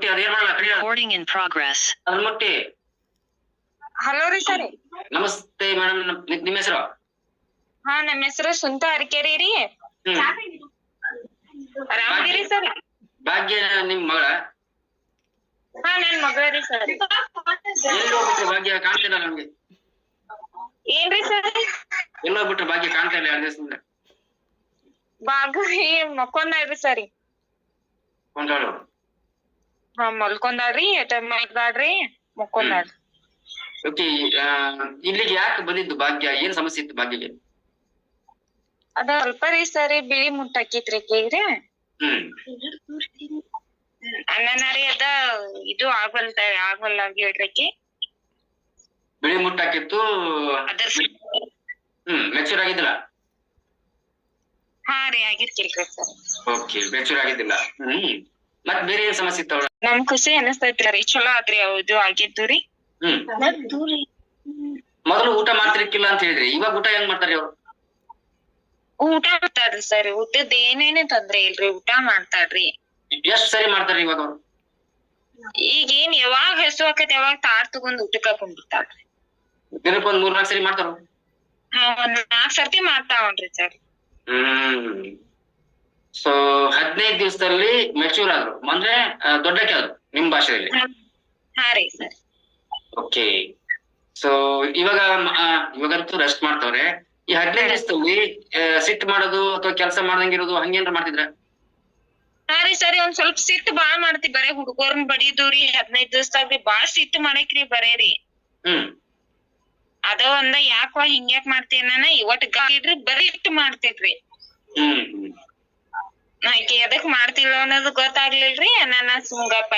ಮುಟ್ಟಿ ಅದೇನ್ ಮಾಡಲ್ಲ ಕಡಿಯ Recording in progress. ಅದನ್ನ ಮುಟ್ಟಿ. ಹಲೋ ರೀ ಸರ್. ನಮಸ್ತೆ ಮೇಡಮ್, ನಿಮ್ಮ ಹೆಸರು? ಹಾ, ನಮ್ಮ ಹೆಸರು ಸುಂತಾ ಅರಕೆರೆ ರೀ. ಆರಾಮದಿರಿ ಸರ್? ಭಾಗ್ಯ ನಿಮ್ ಮಗಳ? ಹಾ, ನನ್ ಮಗಳ ರೀ ಸರ್. ಎಲ್ಲಿ ಹೋಗ್ಬಿಟ್ರು ಭಾಗ್ಯ? ಕಾಣ್ತಿಲ್ಲ ನಮ್ಗೆ. ಏನ್ರಿ ಸರ್? ಎಲ್ಲ ಹೋಗ್ಬಿಟ್ರು ಭಾಗ್ಯ? ಕಾಣ್ತಾ ಇಲ್ಲ 2 ದಿವಸದಿಂದ. ಬಾಗ್ರಿ ಮಕ್ಕೊಂದಾಳ್ರಿ ಸರಿ. ಕೊಂಡಾಳು? ಹಾ, ಮಲ್ಕೊಂದಾಳ್ರಿ, ಮಾಡ್ದಾಳ್ರಿ, ಮಕ್ಕೊಂದಾಳ್ರಿ. ಓಕೆ, ಇಲ್ಲಿಗೆ ಯಾಕೆ ಬಂದಿದ್ದು ಭಾಗ್ಯ? ಏನ್ ಸಮಸ್ಯೆ ಇತ್ತು ಭಾಗ್ಯಗೆ? ಅದ ಸ್ವಲ್ಪ ರೀ ಸರಿ ಬಿಳಿ ಮುಟ್ಟಾಕಿತ್ರಿ ಕೇಗ್ರಿ. ಅನ್ನನಾರಿ ಅದ ಇದು ಆಗವಲ್ಲಾಗಿ ಬಿಳಿ ಮುಟ್ಟಾಕಿತ್ತು. ಅದರ ಮೆಚೂರ್ ಆಗಿದ್ದಿಲ್ಲ? ಹಾ ರೀ, ಆಗಿರ್ಕಿಲ್ರಿ ಸರ್. ಓಕೆ, ಮೆಚೂರ್ ಆಗಿದ್ದಿಲ್ಲ. ಮತ್ ಬೇರೆ ಏನ್ ಸಮಸ್ಯೆ ಇತ್ತು? ನಮ್ ಖುಷಿ ಅನಸ್ತೈತ್ರಿ, ಚಲೋ ಆದ್ರಿ ಇದು ಆಗಿದ್ದು ರೀ. ಮೊದಲು ಊಟ ಮಾಡ್ತಿರ್ಕಿಲ್ಲ ಅಂತ ಹೇಳಿದ್ರಿ, ಇವಾಗ ಊಟ ಹೆಂಗ್ ಮಾಡ್ತಾರಿ ಅವ್ರು? ಊಟ ಮಾಡ್ತಾರ್ರಿ ಸರ್, ಊಟದ ಏನೇನೇ ತೊಂದ್ರೆ ಇಲ್ರಿ, ಊಟ ಮಾಡ್ತಾರ್ರಿ. ಎಷ್ಟ್ ಸರಿ ಮಾಡ್ತಾರಿ ಇವಾಗ ಅವ್ರು? ಈಗ ಏನ್ ಯಾವಾಗ ಹೆಸರು ಆಕೈತಿ ಯಾವಾಗ ತಾಟ್ ತಗೊಂಡ್ ಊಟಕ್ ಹಾಕೊಂಡ್ಬಿಡ್ತಾರ್ರಿ. ದಿನಕ್ಕೊಂದ್ 3-4 ಸರಿ ಮಾಡ್ತಾರ? ಹಾ, ಒಂದ್ 4 ಸರ್ತಿ ಮಾಡ್ತಾವನ್ರಿ ಸರ್. ಸೊ 15 ದಿವಸದಲ್ಲಿ ಮೆಚೂರ್ ಆದ್ರು, ಅಂದ್ರೆ ದೊಡ್ಡಕ್ಕೆ ಆದ್ರು ನಿಮ್ ಭಾಷೆಯಲ್ಲಿ? ಹಾ ರೀ ಸರ್. ಓಕೆ, ಸೊ ಇವಾಗಂತೂ ರೆಸ್ಟ್ ಮಾಡ್ತಾವ್ರೆ. ಈ 15 ದಿವಸದಲ್ಲಿ ಸಿಟ್ ಮಾಡೋದು ಅಥವಾ ಕೆಲಸ ಮಾಡ್ದಂಗಿರೋದು ಹಂಗೇನ್ರ ಮಾಡ್ತಿದ್ರ? ಹಾ ರೀ ಸರಿ, ಒಂದ್ ಸ್ವಲ್ಪ ಸಿಟ್ಟು ಬಾಳ್ ಮಾಡ್ತಿ, ಬರೇ ಹುಡುಗರ್ನ ಬಡಿದೂರಿ 15 ದಿವಸದಾಗ ಬಾಳ್ ಸಿಟ್ಟು ಮಾಡಕ್ರಿ ಬರೇ ರೀ. ಅದ ಒಂದ ಯಾಕವಾ ಹಿಂಗ್ಯಾಕ್ ಮಾಡ್ತೇನ ಒಟ್ ಗಾಡ್ರಿ ಬರೀ ಇಟ್ಟು ಮಾಡ್ತಿದ್ರಿ. ಆಕಿ ಎದಕ್ ಮಾಡ್ತಿಲ್ಲ ಅನ್ನೋದು ಗೊತ್ತಾಗ್ಲಿಲ್ರಿ, ನನ್ನ ಸುಮ್ಗಪ್ಪ